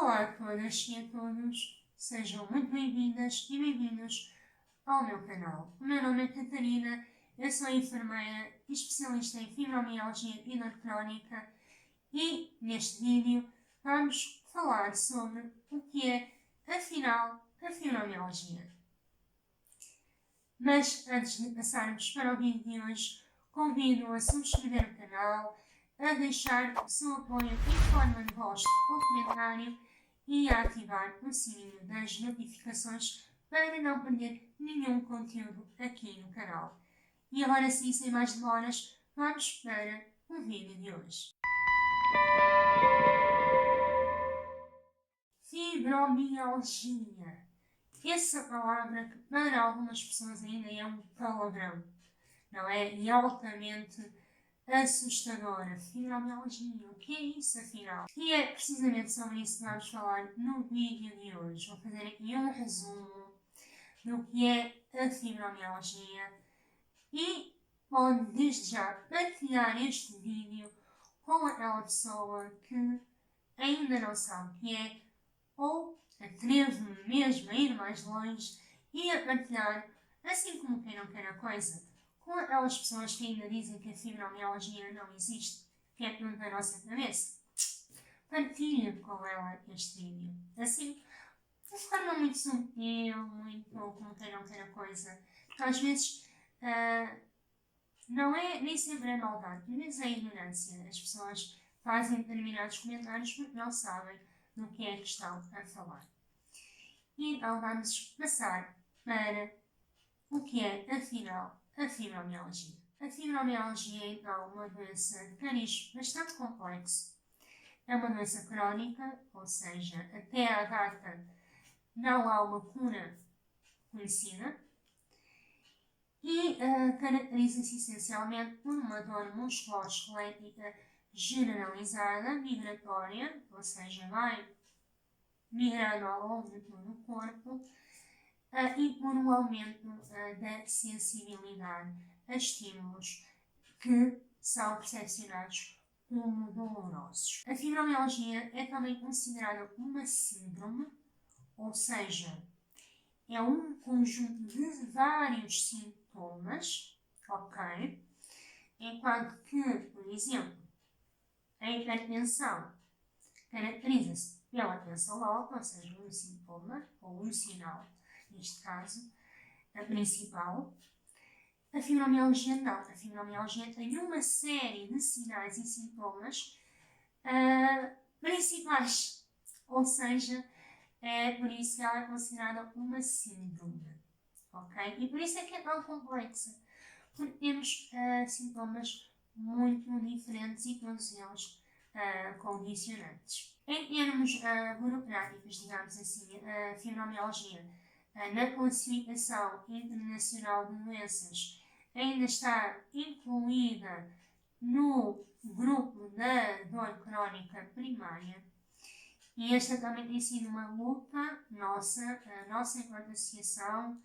Olá a todas e a todos, sejam muito bem-vindas e bem-vindos ao meu canal. O meu nome é Catarina, eu sou enfermeira e especialista em fibromialgia e dor crónica e neste vídeo vamos falar sobre o que é, afinal, a fibromialgia. Mas antes de passarmos para o vídeo de hoje, convido a subscrever o canal, a deixar o seu apoio em forma de gosto ou comentário e a ativar o sininho das notificações para não perder nenhum conteúdo aqui no canal. E agora sim, sem mais demoras, vamos para o vídeo de hoje. Fibromialgia. Essa palavra que para algumas pessoas ainda é um palavrão, não é? E altamente assustadora. Fibromialgia, o que é isso afinal? E é precisamente sobre isso que vamos falar no vídeo de hoje. Vou fazer aqui um resumo do que é a fibromialgia e pode desde já partilhar este vídeo com aquela pessoa que ainda não sabe o que é ou atrevo-me mesmo a ir mais longe e a partilhar, assim como quem não quer a coisa, com aquelas pessoas que ainda dizem que a fibromialgia não existe, que é tudo da nossa cabeça. Partilhe com ela este vídeo. Assim, de forma muito sutil, muito como quem não quer a coisa. Porque às vezes não é nem sempre é maldade, às vezes é ignorância. As pessoas fazem determinados comentários porque não sabem do que é que estão a falar. E então vamos passar para o que é, afinal, a fibromialgia. A fibromialgia é então uma doença de cariz bastante complexo. É uma doença crónica, ou seja, até à data não há uma cura conhecida e caracteriza-se essencialmente por uma dor musculoesquelética generalizada, migratória, ou seja, vai migrando ao longo de todo o corpo, e por um aumento da sensibilidade a estímulos que são percepcionados como dolorosos. A fibromialgia é também considerada uma síndrome, ou seja, é um conjunto de vários sintomas, ok? Enquanto que, por exemplo, a hipertensão caracteriza-se pela tensão alta, ou seja, um sintoma, ou um sinal, neste caso, a principal. A fibromialgia não. A fibromialgia tem uma série de sinais e sintomas principais, ou seja, é por isso que ela é considerada uma síndrome, ok? E por isso é que é tão complexa, porque temos sintomas muito diferentes e todos eles condicionantes. Em termos burocráticos, digamos assim, a fibromialgia na classificação internacional de doenças ainda está incluída no grupo da dor crónica primária. E esta também tem sido uma luta nossa enquanto associação,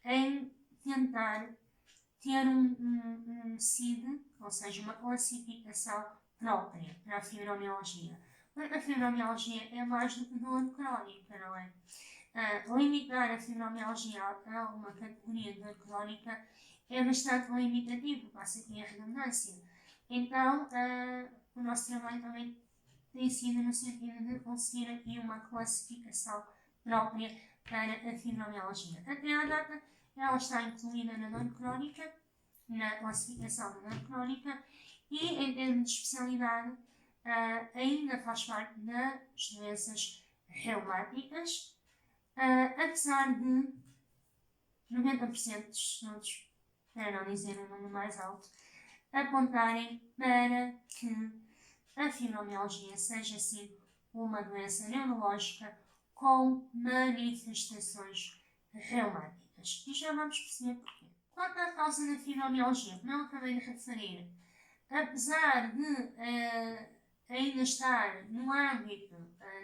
em tentar ter um CID, ou seja, uma classificação própria para a fibromialgia. Porque a fibromialgia é mais do que dor crónica, não é? Limitar a fibromialgia a uma categoria de dor crónica é bastante limitativo, passa aqui a redundância. Então, o nosso trabalho também tem sido no sentido de conseguir aqui uma classificação própria para a fibromialgia. Até à data, ela está incluída na dor crónica, na classificação da dor crónica, e em termos de especialidade, ainda faz parte das doenças reumáticas, apesar de 90% dos estudos, para não dizer um número mais alto, apontarem para que a fibromialgia seja sim uma doença neurológica com manifestações reumáticas. E já vamos perceber porquê. Quanto à causa da fibromialgia, como eu acabei de referir, apesar de ainda estar no âmbito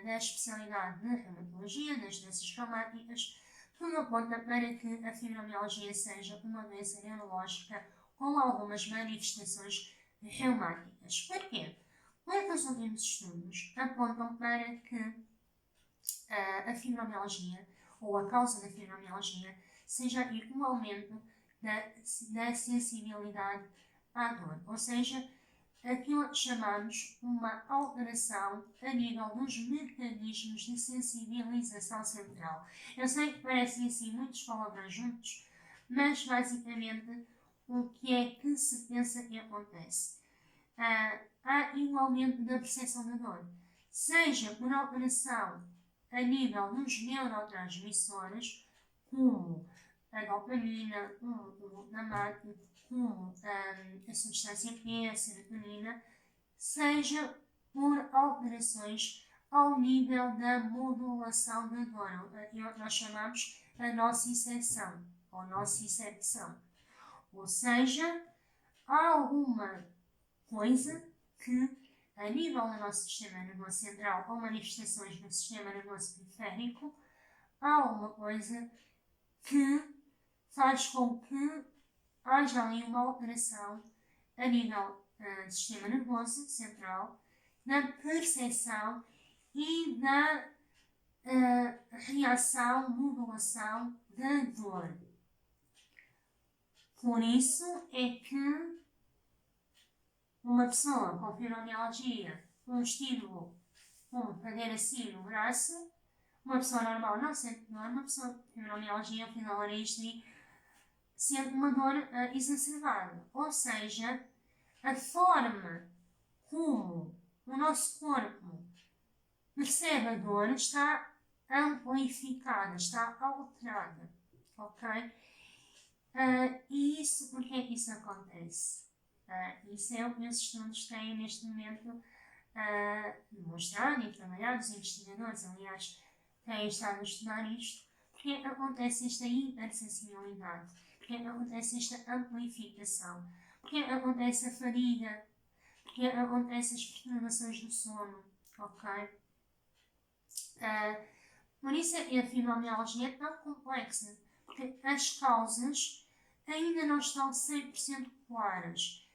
da especialidade de reumatologia, das doenças reumáticas, tudo aponta para que a fibromialgia seja uma doença neurológica com algumas manifestações reumáticas. Porquê? Muitos últimos estudos apontam para que a fibromialgia, ou a causa da fibromialgia, seja um aumento da sensibilidade à dor, ou seja, aquilo que chamamos uma alteração a nível dos mecanismos de sensibilização central. Eu sei que parecem assim muitos palavrões juntos, mas basicamente o que é que se pensa que acontece? Há um aumento da percepção da dor, seja por alteração a nível dos neurotransmissores, como a dopamina, como o glutamato, como a substância P, a serotonina, seja por alterações ao nível da modulação da dor, o que nós chamamos a nocicepção, ou nocicepção. Ou seja, há alguma coisa que, a nível do nosso sistema nervoso central ou manifestações no sistema nervoso periférico, há alguma coisa que faz com que haja ali uma alteração a nível do sistema nervoso central, na percepção e na reação, modulação da dor. Por isso é que uma pessoa com fibromialgia, um estímulo, como fazer assim no braço, uma pessoa normal não sente dor, uma pessoa com fibromialgia, ao final era isto, sente uma dor exacerbada. Ou seja, a forma como o nosso corpo percebe a dor está amplificada, está alterada. Ok? E isso, porque é que isso acontece? Isso é o que os estudos têm neste momento demonstrado e trabalhado, os investigadores, aliás, têm estado a estudar isto, porque é que acontece esta hipersensibilidade, porque é que acontece esta amplificação, porque é que acontece a fadiga, porque é que acontece as perturbações do sono, ok? Por isso é que a fibromialgia é tão complexa, porque as causas ainda não estão 100% claras.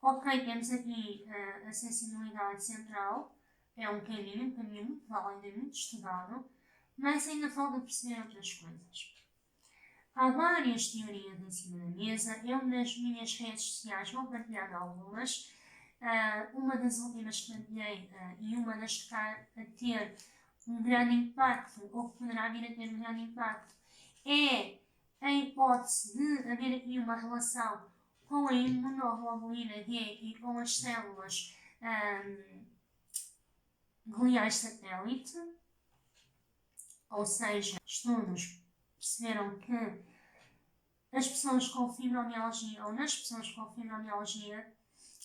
Ok, temos aqui a sensibilidade central, é um caminho muito válido e muito estudado, mas ainda falta perceber outras coisas. Há várias teorias em cima da mesa, eu nas minhas redes sociais vou partilhar algumas. Uma das últimas que partilhei e uma das que está a ter um grande impacto, ou que poderá vir a ter um grande impacto, é a hipótese de haver aqui uma relação com a imunoglobulina G e com as células gliais satélite, ou seja, estudos perceberam que as pessoas com fibromialgia ou nas pessoas com fibromialgia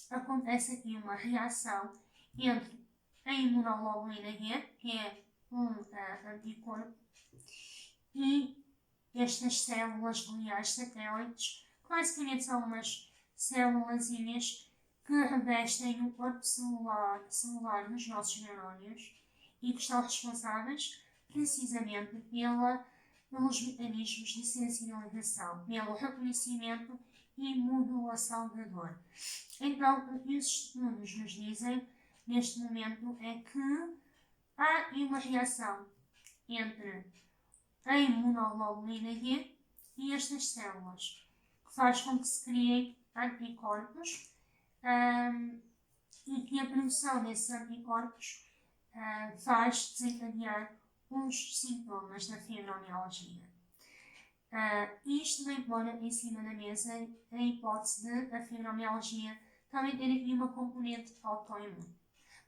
acontece aqui uma reação entre a imunoglobulina G, que é um anticorpo, e estas células gliais satélites, que basicamente são umas célulazinhas que revestem o corpo celular nos nossos neurónios e que estão responsáveis precisamente pelos mecanismos de sensibilização, pelo reconhecimento e modulação da dor. Então, o que os estudos nos dizem neste momento é que há uma reação entre a imunoglobulina G e estas células, que faz com que se criem anticorpos e que a produção desses anticorpos faz desencadear os sintomas da fibromialgia. Isto vem pôr em cima da mesa a hipótese de a fibromialgia também ter aqui uma componente autoimune.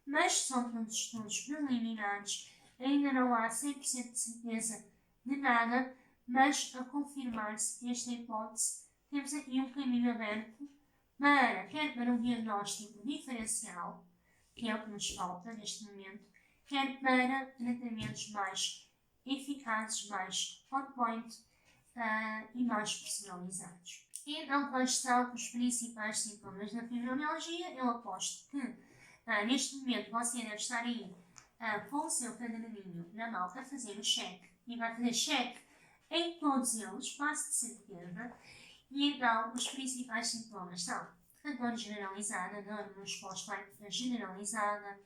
Mas são todos estudos preliminares, ainda não há 100% de certeza de nada, mas a confirmar-se esta hipótese, temos aqui um caminho aberto quer para um diagnóstico diferencial, que é o que nos falta neste momento, quer para tratamentos mais eficazes, mais on point e mais personalizados. E então, quais são os principais sintomas da fibromialgia? Eu aposto que neste momento você deve estar aí com o seu caderninho na mão a fazer o cheque, e vai fazer cheque em todos eles, quase de certeza. E então, os principais sintomas são a dor generalizada, dor musculoesquelética generalizada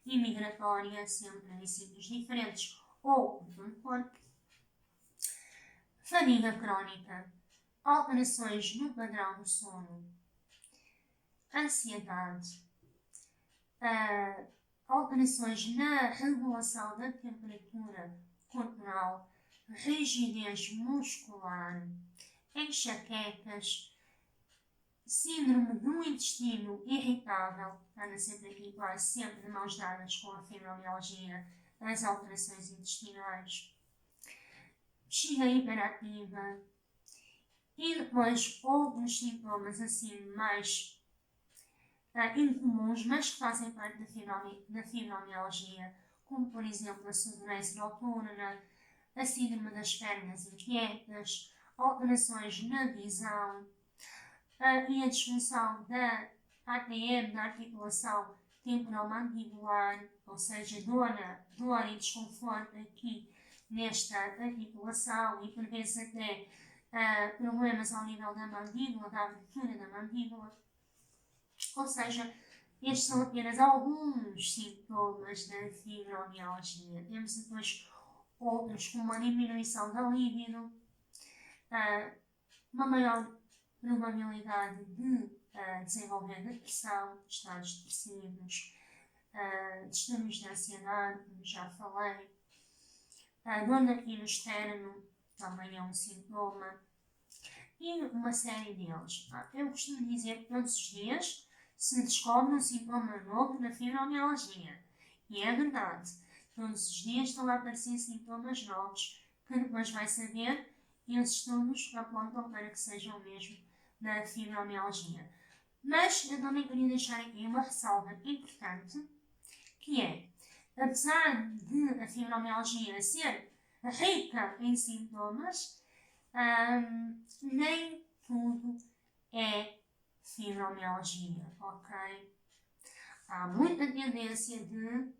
e migratória, sempre em sítios diferentes ou no corpo, fadiga crónica, alterações no padrão do sono, ansiedade, alterações na regulação da temperatura corporal, rigidez muscular, enxaquecas, síndrome do intestino irritável, anda sempre aqui quase sempre de mãos dadas com a fibromialgia, as alterações intestinais, bexiga hiperativa e depois outros sintomas assim mais incomuns, mas que fazem parte da fibromialgia, como por exemplo a sudorese noturna, a síndrome das pernas inquietas, alterações na visão e a disfunção da ATM, da articulação temporomandibular, ou seja, dor e desconforto aqui nesta articulação e por vezes até problemas ao nível da mandíbula, da abertura da mandíbula. Ou seja, estes são apenas alguns sintomas da fibromialgia. Temos depois outros, como a diminuição da libido, uma maior probabilidade de desenvolver depressão, estados depressivos, distúrbios de ansiedade, como já falei, dor aqui no externo também é um sintoma, e uma série deles. Eu costumo dizer que todos os dias se descobre um sintoma novo da fibromialgia. E é verdade, todos os dias estão a aparecer sintomas novos que depois vai saber e os estudos apontam para que sejam mesmo da fibromialgia. Mas eu também queria deixar aqui uma ressalva importante, que é, apesar de a fibromialgia ser rica em sintomas, nem tudo é fibromialgia, ok? Há muita tendência de,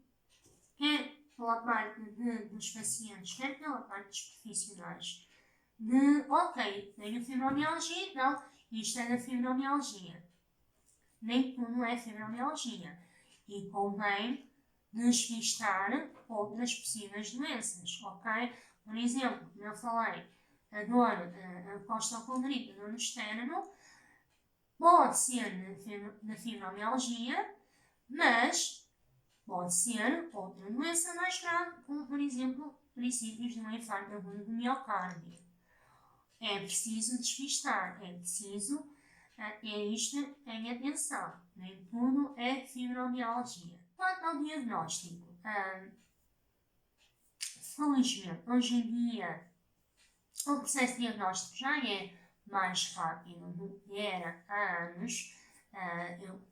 quer pela parte dos pacientes, quer pela parte dos profissionais, de, ok, tenho fibromialgia, então isto é da fibromialgia. Nem tudo é fibromialgia. E convém despistar outras possíveis doenças, ok? Por exemplo, como eu falei, a dor, a costocondrite, a dor no externo, pode ser da fibromialgia, mas pode ser outra doença mais grave, como por exemplo, princípios de um infarto agudo do miocárdio. É preciso despistar, é preciso ter isto em atenção. Nem tudo é fibromialgia. Quanto ao diagnóstico, felizmente, hoje em dia, o processo diagnóstico já é mais rápido do que era há anos. Eu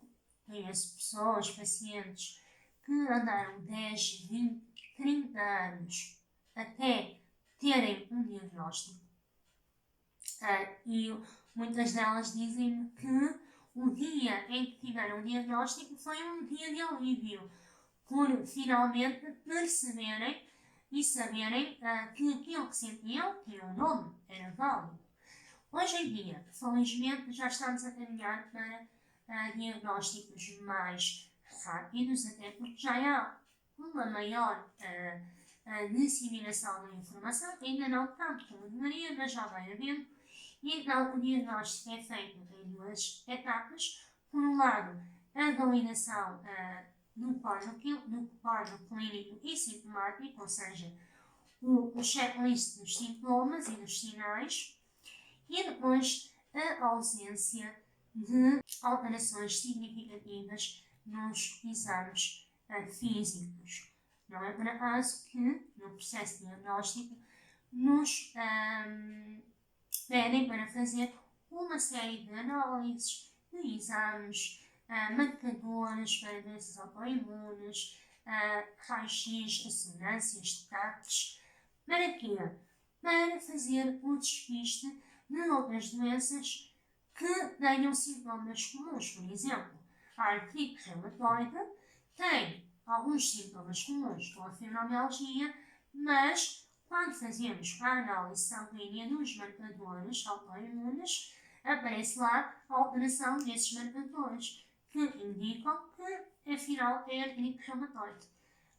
conheço pessoas, pacientes, que andaram 10, 20, 30 anos até terem um diagnóstico. E muitas delas dizem-me que o dia em que tiveram o diagnóstico foi um dia de alívio, por finalmente perceberem e saberem que aquilo que sentiam tinha um nome, era válido. Hoje em dia, felizmente, já estamos a caminhar para diagnósticos mais rápidos, até porque já há uma maior disseminação da informação, ainda não tanto como deveria, mas já vai havendo. E então o diagnóstico é feito em duas etapas. Por um lado, a validação no quadro clínico e sintomático, ou seja, o checklist dos sintomas e dos sinais, e depois a ausência de alterações significativas nos exames físicos. Não é por acaso que, no processo diagnóstico, nos pedem para fazer uma série de análises, de exames, marcadores para doenças autoimunes, raio-x, ressonâncias de TACs. Para quê? Para fazer o despiste de outras doenças que tenham sintomas comuns. Por exemplo, a artrite reumatoide tem alguns sintomas comuns com a fibromialgia, mas quando fazemos a análise sanguínea dos marcadores autoimunes, aparece lá a alteração desses marcadores, que indicam que, afinal, é artrite reumatoide.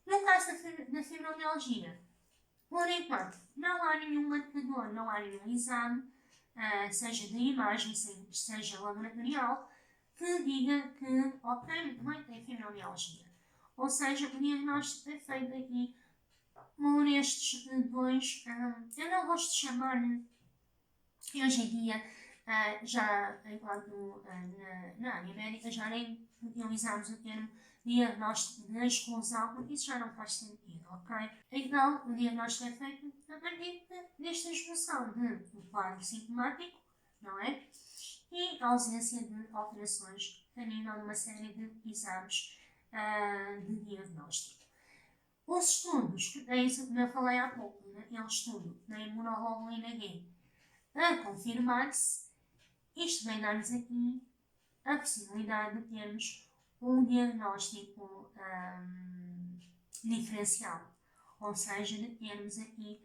No caso da fibromialgia, por enquanto, não há nenhum marcador, não há nenhum exame, seja de imagem, seja laboratorial, que diga que, ok, muito bem, tem fibromialgia. Ou seja, o diagnóstico é feito aqui por estes dois, eu não gosto de chamar-lhe, hoje em dia, já enquanto na área médica, já nem utilizamos o termo diagnóstico de exclusão, porque isso já não faz sentido, ok? Então, o diagnóstico é feito a partir desta junção de um quadro sintomático, não é? E a ausência de alterações a nível de uma série de exames de diagnóstico. Os estudos que têm, como eu falei há pouco, aquele estudo da imunoglobulina G, a confirmar-se, isto vem dar-nos aqui a possibilidade de termos um diagnóstico diferencial, ou seja, de termos aqui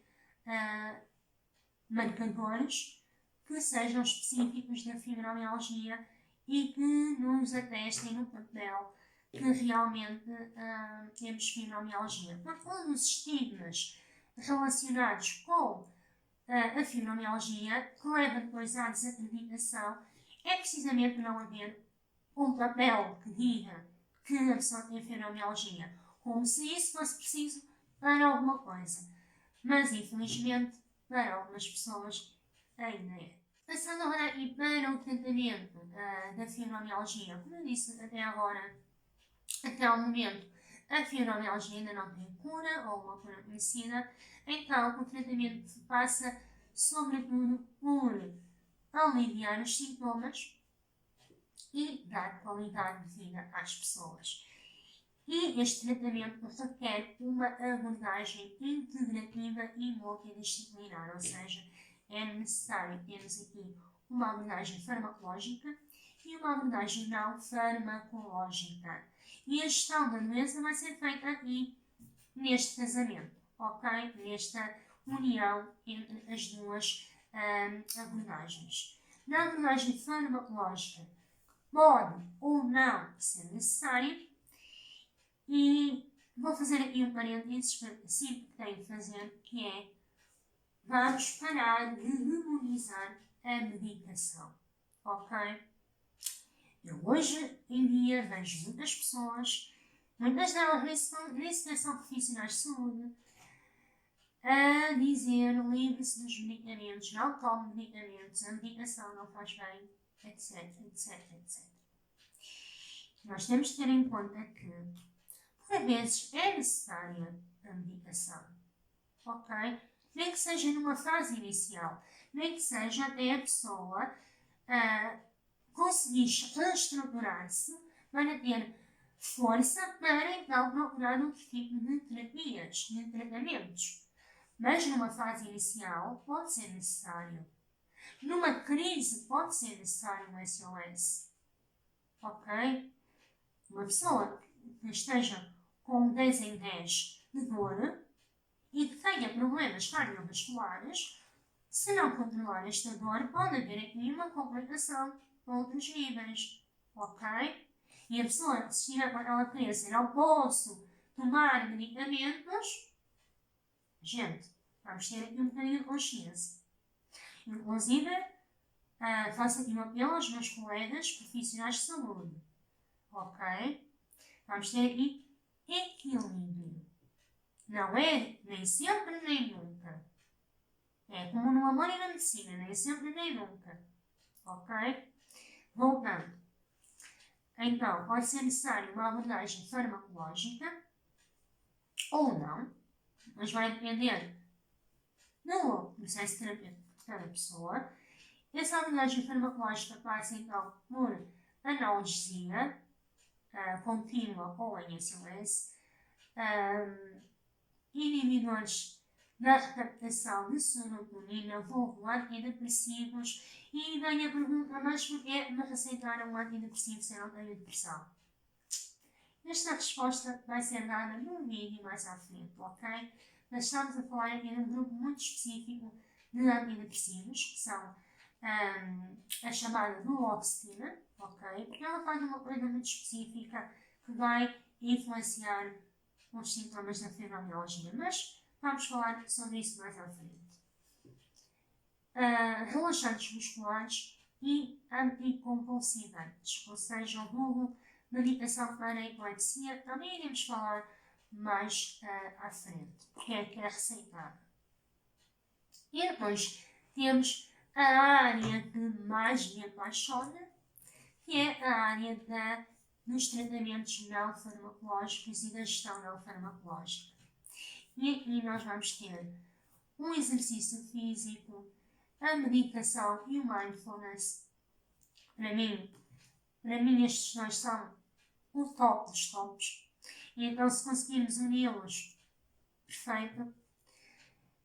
marcadores que sejam específicos da fibromialgia e que nos atestem no papel que realmente temos fibromialgia. Porque um dos estigmas relacionados com a fibromialgia, que leva depois à desacreditação, é precisamente não haver um papel que diga que a pessoa tem fibromialgia, como se isso fosse preciso para alguma coisa. Mas, infelizmente, para algumas pessoas ainda é. Passando agora aqui para o tratamento da fibromialgia, como eu disse até agora, até ao momento, a fibromialgia ainda não tem cura ou uma cura conhecida, então o tratamento passa sobretudo por aliviar os sintomas e dar qualidade de vida às pessoas. E este tratamento requer uma abordagem integrativa e multidisciplinar, ou seja, é necessário termos aqui uma abordagem farmacológica e uma abordagem não farmacológica. E a gestão da doença vai ser feita aqui neste casamento, ok? Nesta união entre as duas abordagens. Na abordagem farmacológica, pode ou não ser necessário, e vou fazer aqui um parênteses para sempre que tenho de fazer, que é vamos parar de demonizar a medicação, ok? Eu hoje em dia vejo muitas pessoas, muitas delas nem sequer são profissionais de saúde, a dizer livre-se dos medicamentos, não tome medicamentos, a medicação não faz bem, etc, etc, etc. Nós temos de ter em conta que, por vezes, é necessária a medicação, ok? Nem que seja numa fase inicial, nem que seja até a pessoa conseguir reestruturar-se para ter força para então procurar outro tipo de terapias, de tratamentos. Mas numa fase inicial pode ser necessário. Numa crise pode ser necessário um SOS. Ok? Uma pessoa que esteja com 10 em 10 de dor e que tenha problemas cardiovasculares, se não controlar esta dor, pode haver aqui uma complicação a outros níveis. Ok? E a pessoa, se estiver com aquela crença, não posso tomar medicamentos, gente, vamos ter aqui um bocadinho de consciência. Inclusive, faço aqui um apelo aos meus colegas profissionais de saúde. Ok? Vamos ter aqui equilíbrio. Não é nem sempre nem nunca. É como no amor e na medicina, nem sempre nem nunca. Ok? Voltando. Então, pode ser necessário uma abordagem farmacológica ou não, mas vai depender do processo terapêutico de cada pessoa. Essa abordagem farmacológica passa então por analgesia contínua ou em SOS, inibidores da recaptação de serotonina, vulgo antidepressivos, e vem a pergunta, mas porquê me receitaram um antidepressivo se eu não tenho depressão? Esta resposta vai ser dada num vídeo mais à frente, ok? Mas estamos a falar aqui de um grupo muito específico de antidepressivos, que são a chamada duloxetina, ok? Porque ela faz uma coisa muito específica que vai influenciar os sintomas da fibromialgia, mas vamos falar sobre isso mais à frente. Relaxantes musculares e anticonvulsivantes, ou seja, o vulgo medicação para a epilepsia, também iremos falar mais à frente, porque é que é receitada. E depois temos a área que mais me apaixona, que é a área dos tratamentos não farmacológicos e da gestão não farmacológica. E aqui nós vamos ter um exercício físico, a meditação e o mindfulness. Para mim estes dois são o top dos tops. E então, se conseguirmos uni-los, perfeito.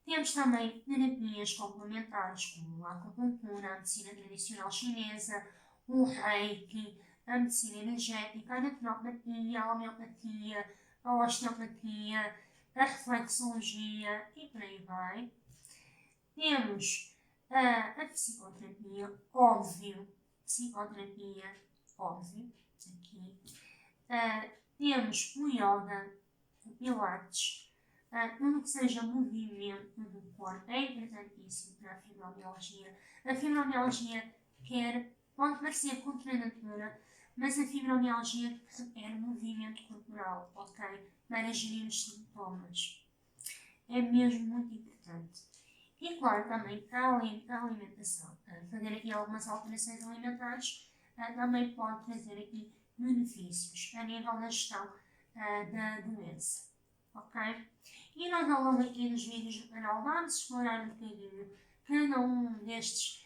Temos também terapias complementares, como a acupuntura, a medicina tradicional chinesa, o reiki, a medicina energética, a naturopatia, a homeopatia, a osteopatia, a reflexologia e por aí vai. Temos a psicoterapia, óbvio, aqui. Temos o yoga, o pilates, tudo que seja movimento do corpo é importantíssimo para a fibromialgia. A fibromialgia pode parecer contra a natura, mas a fibromialgia requer movimento corporal, ok? Para gerir os sintomas. É mesmo muito importante. E claro, também a alimentação. Fazer aqui algumas alterações alimentares também pode trazer aqui benefícios a nível da gestão da doença. Ok? E nós ao longo aqui dos vídeos do canal vamos explorar um bocadinho cada um destes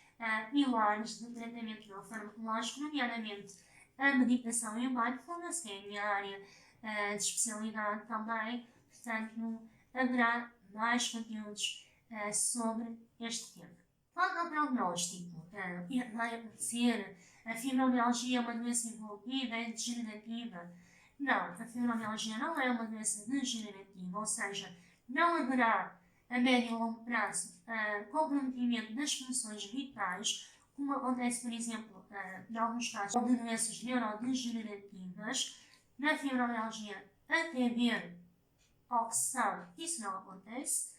pilares de tratamento não farmacológico, nomeadamente a meditação e o mindfulness, que é a minha área de especialidade também. Portanto, haverá mais conteúdos sobre este tema. Quanto ao prognóstico, vai acontecer a fibromialgia é uma doença evolutiva, é degenerativa? Não, a fibromialgia não é uma doença degenerativa, ou seja, não haverá a médio e longo prazo comprometimento das funções vitais, como acontece, por exemplo, em alguns casos de doenças neurodegenerativas. Na fibromialgia, até ver ao que se sabe, isso não acontece.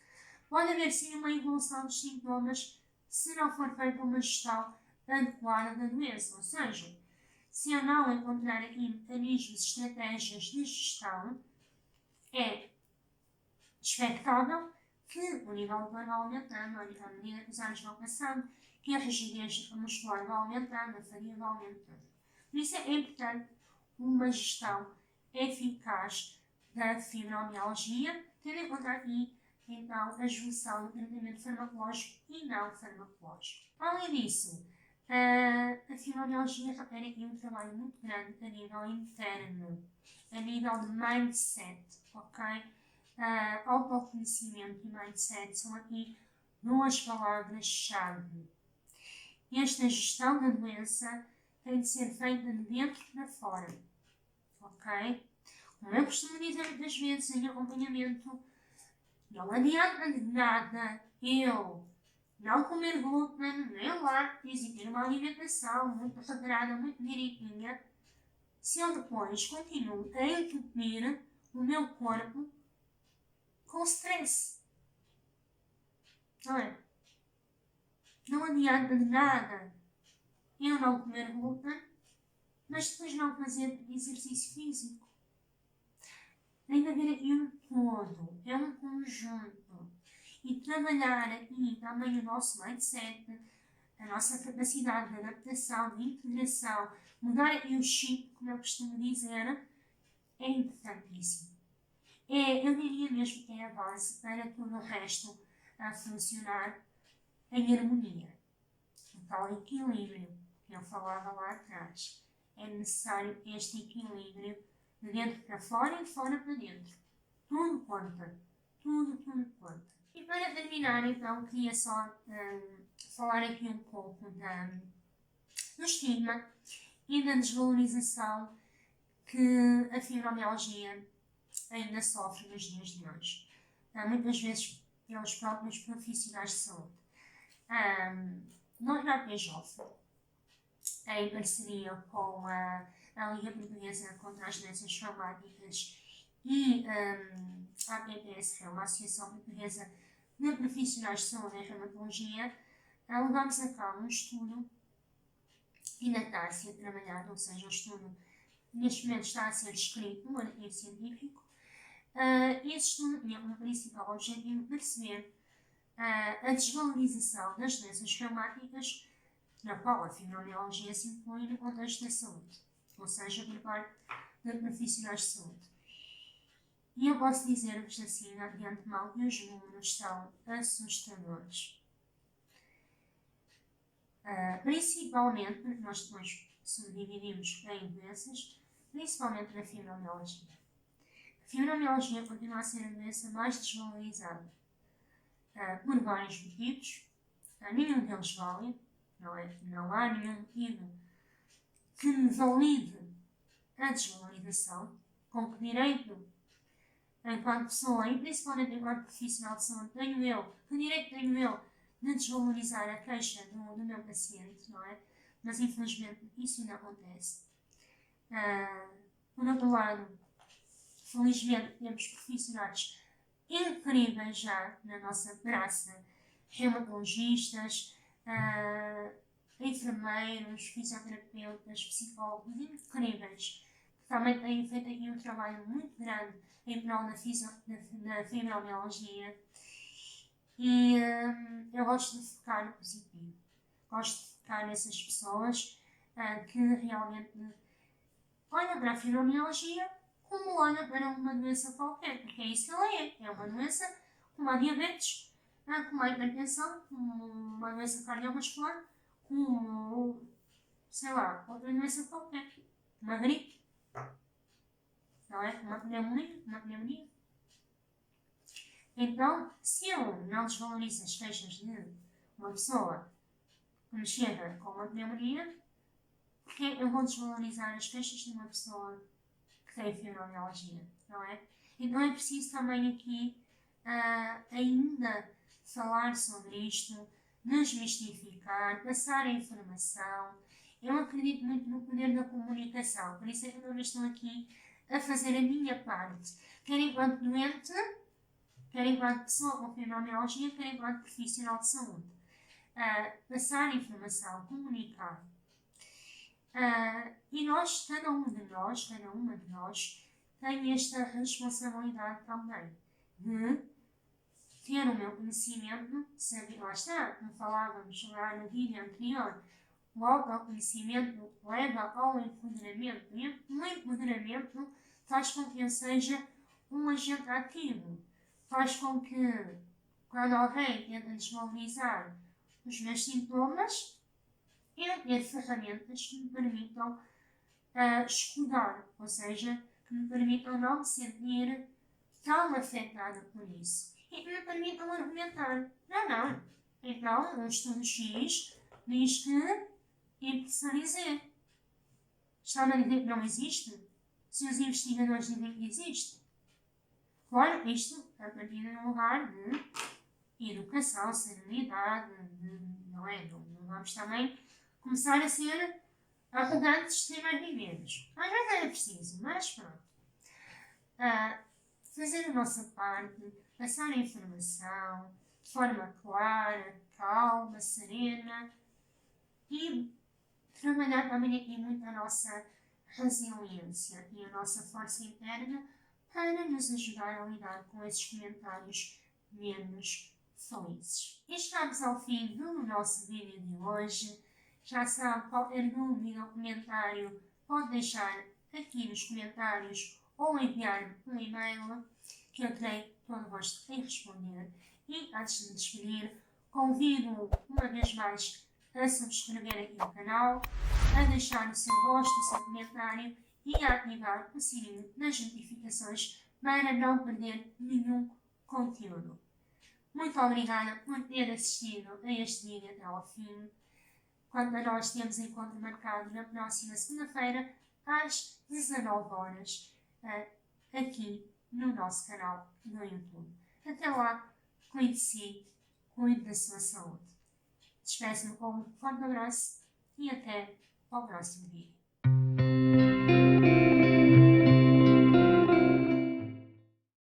Pode haver sim uma evolução dos sintomas se não for feita uma gestão adequada da doença, ou seja, se eu não encontrar aqui mecanismos, estratégias de gestão, é expectável que o nível de dor vai aumentando, à medida que os anos vão passando, que a rigidez muscular vai aumentando, a fadiga vai aumentando. Por isso é importante uma gestão eficaz da fibromialgia, tendo em conta aqui então a junção do tratamento farmacológico e não farmacológico. Além disso, a fibromialgia requer aqui um trabalho muito grande a nível interno, a nível de mindset, ok? Autoconhecimento e mindset são aqui duas palavras-chave. Esta gestão da doença tem de ser feita de dentro para fora, ok? Como eu costumo dizer muitas vezes em acompanhamento, não adianta de nada eu não comer glúten, nem lácteos e ter uma alimentação muito regrada, muito direitinha, se eu depois continuo a entupir o meu corpo com stress. Não é? Não adianta de nada eu não comer glúten, mas depois não fazer exercício físico. Tem de haver aqui um todo, é um conjunto. E trabalhar aqui também o nosso mindset, a nossa capacidade de adaptação, de integração, mudar aqui o chip, como eu costumo dizer, é importantíssimo. Eu diria mesmo que é a base para todo o resto a funcionar em harmonia. O tal equilíbrio que eu falava lá atrás. É necessário este equilíbrio de dentro para fora e de fora para dentro. Tudo conta. Tudo conta. E para terminar, então, queria só falar aqui um pouco do estigma e da desvalorização que a fibromialgia ainda sofre nos dias de hoje. Muitas vezes pelos próprios profissionais de saúde. nós na PJ, em parceria com a Liga Portuguesa contra as Doenças Reumáticas e a APPS, uma Associação Portuguesa de Profissionais de Saúde em Reumatologia, levamos a cabo um estudo que ainda está a ser trabalhado, ou seja, um estudo neste momento está a ser escrito no artigo científico. Esse estudo tinha como principal objetivo perceber a desvalorização das doenças reumáticas, na qual a fibromialgia se inclui no contexto da saúde, ou seja, por parte de profissionais de saúde. E eu posso dizer-vos assim, de antemão, que os números são assustadores. Principalmente, porque nós depois subdividimos em doenças, principalmente na fibromialgia. A fibromialgia continua a ser a doença mais desvalorizada por vários motivos. Nenhum deles válido, não há nenhum motivo que valide a desvalorização, com que direito, enquanto pessoa e principalmente enquanto profissional de saúde, que direito tenho eu de desvalorizar a queixa do meu paciente, não é? Mas infelizmente isso ainda acontece. Por outro lado, felizmente temos profissionais incríveis já na nossa praça, reumatologistas, enfermeiros, fisioterapeutas, psicólogos incríveis, que também têm feito aqui um trabalho muito grande em prol da fibromialgia. E eu gosto de focar no positivo. Gosto de focar nessas pessoas que realmente olham para a fibromialgia como olham para uma doença qualquer, porque é isso que ela é. É uma doença como a diabetes, como a hipertensão, como uma doença cardiovascular, como, sei lá, outra doença qualquer. Uma gripe, não é? Uma pneumonia. Então, se eu não desvalorizo as queixas de uma pessoa que me chega com uma pneumonia, porque eu vou desvalorizar as queixas de uma pessoa que tem fibromialgia, não é? Então é preciso também aqui ainda falar sobre isto, desmistificar, passar a informação. Eu acredito muito no poder da comunicação, por isso é que eu estou aqui a fazer a minha parte, quer enquanto doente, quer enquanto pessoa com fibromialgia, quer enquanto profissional de saúde. Passar a informação, comunicar. E nós, cada uma de nós, tem esta responsabilidade também de ter o meu conhecimento, saber, lá está, como falávamos lá no vídeo anterior, o autoconhecimento leva ao empoderamento, e o empoderamento faz com que eu seja um agente ativo, faz com que, quando alguém tenta desvalorizar os meus sintomas, eu ter ferramentas que me permitam escudar, ou seja, que me permitam não me sentir tão afetada por isso. E que me permitam argumentar. Não. Então, o estudo X diz que é preciso dizer. Está-me a dizer que não existe? Se os investigadores dizem que existe. Claro, isto a partir de um lugar de educação, serenidade, não é? Não vamos também começar a ser arrogantes sem mais vivermos. Às vezes é preciso, mas pronto. Fazer a nossa parte, passar a informação de forma clara, calma, serena e trabalhar também aqui muito a nossa resiliência e a nossa força interna para nos ajudar a lidar com esses comentários menos felizes. E chegamos ao fim do nosso vídeo de hoje. Já sabe, qualquer dúvida ou comentário pode deixar aqui nos comentários ou enviar-me um e-mail que eu terei todo o gosto em responder. E antes de me despedir, convido uma vez mais a subscrever aqui o canal, a deixar o seu gosto, o seu comentário e a ativar o sininho das notificações para não perder nenhum conteúdo. Muito obrigada por ter assistido a este vídeo até ao fim. Quanto a nós, temos encontro marcado na próxima segunda-feira às 19 horas aqui no nosso canal no YouTube. Até lá, cuide de si, cuide da sua saúde. Despeço-me com um forte abraço e até ao próximo vídeo.